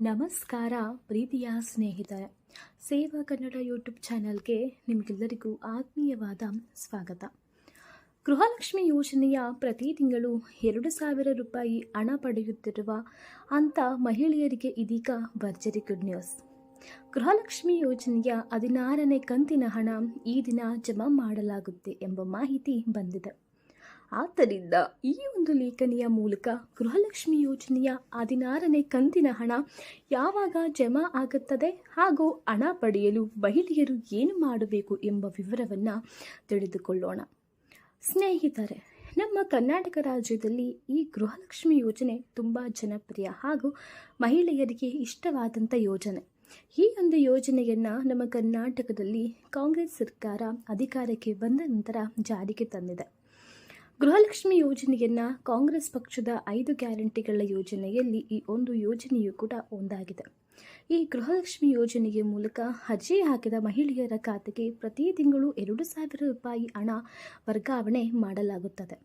ನಮಸ್ಕಾರ ಪ್ರೀತಿಯ ಸ್ನೇಹಿತರೆ. ಸೇವಾ ಕನ್ನಡ ಯೂಟ್ಯೂಬ್ ಚಾನಲ್ಗೆ ನಿಮಗೆಲ್ಲರಿಗೂ ಆತ್ಮೀಯವಾದ ಸ್ವಾಗತ. ಗೃಹಲಕ್ಷ್ಮಿ ಯೋಜನೆಯ ಪ್ರತಿ ತಿಂಗಳು 2,000 ರೂಪಾಯಿ ಹಣ ಪಡೆಯುತ್ತಿರುವ ಅಂಥ ಮಹಿಳೆಯರಿಗೆ ಇದೀಗ ಭರ್ಜರಿ ಗುಡ್ ನ್ಯೂಸ್. ಗೃಹಲಕ್ಷ್ಮಿ ಯೋಜನೆಯ 16ನೇ ಕಂತಿನ ಹಣ ಈ ದಿನ ಜಮಾ ಮಾಡಲಾಗುತ್ತೆ ಎಂಬ ಮಾಹಿತಿ ಬಂದಿದೆ. ಆದ್ದರಿಂದ ಈ ಒಂದು ಲೇಖನಿಯ ಮೂಲಕ ಗೃಹಲಕ್ಷ್ಮಿ ಯೋಜನೆಯ 16ನೇ ಕಂತಿನ ಹಣ ಯಾವಾಗ ಜಮಾ ಆಗುತ್ತದೆ ಹಾಗೂ ಹಣ ಪಡೆಯಲು ಮಹಿಳೆಯರು ಏನು ಮಾಡಬೇಕು ಎಂಬ ವಿವರವನ್ನು ತಿಳಿದುಕೊಳ್ಳೋಣ. ಸ್ನೇಹಿತರೆ, ನಮ್ಮ ಕರ್ನಾಟಕ ರಾಜ್ಯದಲ್ಲಿ ಈ ಗೃಹಲಕ್ಷ್ಮಿ ಯೋಜನೆ ತುಂಬ ಜನಪ್ರಿಯ ಹಾಗೂ ಮಹಿಳೆಯರಿಗೆ ಇಷ್ಟವಾದಂಥ ಯೋಜನೆ. ಈ ಒಂದು ಯೋಜನೆಯನ್ನು ನಮ್ಮ ಕರ್ನಾಟಕದಲ್ಲಿ ಕಾಂಗ್ರೆಸ್ ಸರ್ಕಾರ ಅಧಿಕಾರಕ್ಕೆ ಬಂದ ನಂತರ ಜಾರಿಗೆ ತಂದಿದೆ. ಗೃಹಲಕ್ಷ್ಮಿ ಯೋಜನೆಯನ್ನು ಕಾಂಗ್ರೆಸ್ ಪಕ್ಷದ 5 ಗ್ಯಾರಂಟಿಗಳ ಯೋಜನೆಯಲ್ಲಿ ಈ ಒಂದು ಯೋಜನೆಯು ಕೂಡ ಒಂದಾಗಿದೆ. ಈ ಗೃಹಲಕ್ಷ್ಮಿ ಯೋಜನೆಯ ಮೂಲಕ ಅರ್ಜಿ ಹಾಕಿದ ಮಹಿಳೆಯರ ಖಾತೆಗೆ ಪ್ರತಿ ತಿಂಗಳು 2,000 ರೂಪಾಯಿ ಹಣ ವರ್ಗಾವಣೆ ಮಾಡಲಾಗುತ್ತದೆ.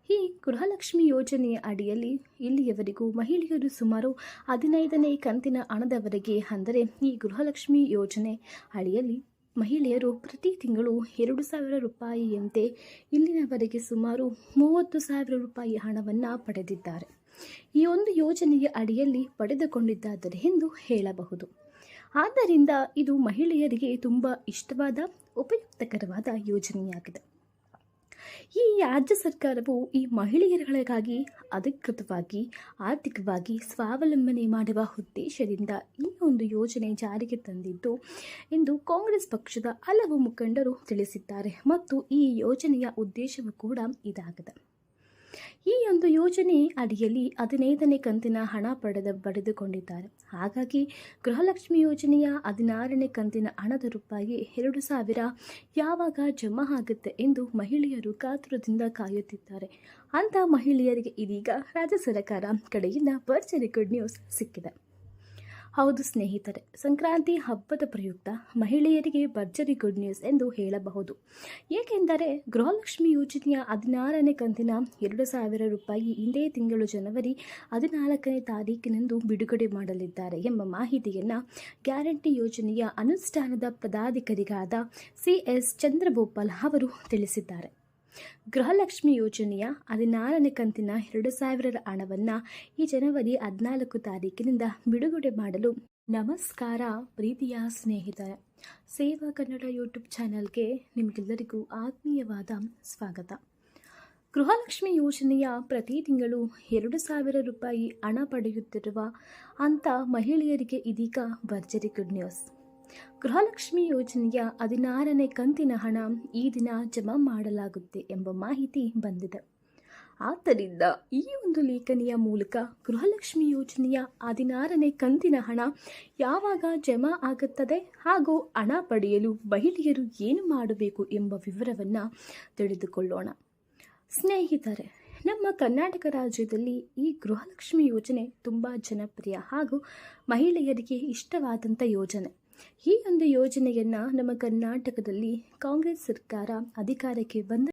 ಈ ಗೃಹಲಕ್ಷ್ಮಿ ಯೋಜನೆಯ ಅಡಿಯಲ್ಲಿ ಇಲ್ಲಿಯವರೆಗೂ ಮಹಿಳೆಯರು ಸುಮಾರು 15ನೇ ಕಂತಿನ ಹಣದವರೆಗೆ, ಅಂದರೆ ಈ ಗೃಹಲಕ್ಷ್ಮಿ ಯೋಜನೆ ಅಡಿಯಲ್ಲಿ ಮಹಿಳೆಯರು ಪ್ರತಿ ತಿಂಗಳು 2,000 ರೂಪಾಯಿಯಂತೆ ಇಲ್ಲಿನವರೆಗೆ ಸುಮಾರು 30,000 ರೂಪಾಯಿ ಹಣವನ್ನು ಪಡೆದಿದ್ದಾರೆ. ಈ ಒಂದು ಯೋಜನೆಯ ಅಡಿಯಲ್ಲಿ ಪಡೆದುಕೊಂಡಿದ್ದಾರೆ ಎಂದು ಹೇಳಬಹುದು. ಆದ್ದರಿಂದ ಇದು ಮಹಿಳೆಯರಿಗೆ ತುಂಬ ಇಷ್ಟವಾದ ಉಪಯುಕ್ತಕರವಾದ ಯೋಜನೆಯಾಗಿದೆ. ಈ ರಾಜ್ಯ ಸರ್ಕಾರವು ಈ ಮಹಿಳೆಯರಿಗಾಗಿ ಅಧಿಕೃತವಾಗಿ ಆರ್ಥಿಕವಾಗಿ ಸ್ವಾವಲಂಬನೆ ಮಾಡುವ ಉದ್ದೇಶದಿಂದ ಈ ಒಂದು ಯೋಜನೆ ಜಾರಿಗೆ ತಂದಿದ್ದು ಎಂದು ಕಾಂಗ್ರೆಸ್ ಪಕ್ಷದ ಹಲವು ಮುಖಂಡರು ತಿಳಿಸಿದ್ದಾರೆ ಮತ್ತು ಈ ಯೋಜನೆಯ ಉದ್ದೇಶವೂ ಕೂಡ ಇದಾಗಿದೆ. ಈ ಒಂದು ಯೋಜನೆ ಅಡಿಯಲ್ಲಿ 15ನೇ ಕಂತಿನ ಹಣ ಪಡೆದುಕೊಂಡಿದ್ದಾರೆ. ಹಾಗಾಗಿ ಗೃಹಲಕ್ಷ್ಮಿ ಯೋಜನೆಯ 16ನೇ ಕಂತಿನ ಹಣದ ರೂಪಾಯಿ 2,000 ಯಾವಾಗ ಜಮಾ ಆಗುತ್ತೆ ಎಂದು ಮಹಿಳೆಯರು ಕಾತುರದಿಂದ ಕಾಯುತ್ತಿದ್ದಾರೆ. ಅಂಥ ಮಹಿಳೆಯರಿಗೆ ಇದೀಗ ರಾಜ್ಯ ಸರ್ಕಾರ ಕಡೆಯಿಂದ ಭರ್ಜರಿ ಗುಡ್ ನ್ಯೂಸ್ ಸಿಕ್ಕಿದೆ. ಹೌದು ಸ್ನೇಹಿತರೆ, ಸಂಕ್ರಾಂತಿ ಹಬ್ಬದ ಪ್ರಯುಕ್ತ ಮಹಿಳೆಯರಿಗೆ ಭರ್ಜರಿ ಗುಡ್ ನ್ಯೂಸ್ ಎಂದು ಹೇಳಬಹುದು. ಏಕೆಂದರೆ ಗೃಹಲಕ್ಷ್ಮಿ ಯೋಜನೆಯ 16ನೇ ಕಂತಿನ 2,000 ರೂಪಾಯಿ ಇಂದೇ ತಿಂಗಳು ಜನವರಿ 14ನೇ ತಾರೀಕಿನಂದು ಬಿಡುಗಡೆ ಮಾಡಲಿದ್ದಾರೆ ಎಂಬ ಮಾಹಿತಿಯನ್ನು ಗ್ಯಾರಂಟಿ ಯೋಜನೆಯ ಅನುಷ್ಠಾನದ ಪದಾಧಿಕಾರಿಯಾದ CS ಚಂದ್ರಭೂಪಾಲ್ ಅವರು ತಿಳಿಸಿದ್ದಾರೆ. ಗೃಹಲಕ್ಷ್ಮಿ ಯೋಜನೆಯ 16ನೇ ಕಂತಿನ 2,000 ಹಣವನ್ನು ಈ ಜನವರಿ 14 ತಾರೀಕಿನಿಂದ ಬಿಡುಗಡೆ ಮಾಡಲು ನಮಸ್ಕಾರ ಪ್ರೀತಿಯ ಸ್ನೇಹಿತರೆ. ಸೇವಾ ಕನ್ನಡ ಯೂಟ್ಯೂಬ್ ಚಾನಲ್ಗೆ ನಿಮಗೆಲ್ಲರಿಗೂ ಆತ್ಮೀಯವಾದ ಸ್ವಾಗತ. ಗೃಹಲಕ್ಷ್ಮಿ ಯೋಜನೆಯ ಪ್ರತಿ ತಿಂಗಳು 2,000 ರೂಪಾಯಿ ಹಣ ಪಡೆಯುತ್ತಿರುವ ಅಂಥ ಮಹಿಳೆಯರಿಗೆ ಇದೀಗ ಭರ್ಜರಿ ಗುಡ್ ನ್ಯೂಸ್. ಗೃಹಲಕ್ಷ್ಮಿ ಯೋಜನೆಯ 16ನೇ ಕಂತಿನ ಹಣ ಈ ದಿನ ಜಮಾ ಮಾಡಲಾಗುತ್ತೆ ಎಂಬ ಮಾಹಿತಿ ಬಂದಿದೆ. ಆದ್ದರಿಂದ ಈ ಒಂದು ಲೇಖನಿಯ ಮೂಲಕ ಗೃಹಲಕ್ಷ್ಮಿ ಯೋಜನೆಯ 16ನೇ ಕಂತಿನ ಹಣ ಯಾವಾಗ ಜಮಾ ಆಗುತ್ತದೆ ಹಾಗೂ ಹಣ ಪಡೆಯಲು ಮಹಿಳೆಯರು ಏನು ಮಾಡಬೇಕು ಎಂಬ ವಿವರವನ್ನು ತಿಳಿದುಕೊಳ್ಳೋಣ. ಸ್ನೇಹಿತರೆ, ನಮ್ಮ ಕರ್ನಾಟಕ ರಾಜ್ಯದಲ್ಲಿ ಈ ಗೃಹಲಕ್ಷ್ಮಿ ಯೋಜನೆ ತುಂಬ ಜನಪ್ರಿಯ ಹಾಗೂ ಮಹಿಳೆಯರಿಗೆ ಇಷ್ಟವಾದಂಥ ಯೋಜನೆ. ಈ ಒಂದು ಯೋಜನೆಯನ್ನು ನಮ್ಮ ಕರ್ನಾಟಕದಲ್ಲಿ ಕಾಂಗ್ರೆಸ್ ಸರ್ಕಾರ ಅಧಿಕಾರಕ್ಕೆ ಬಂದ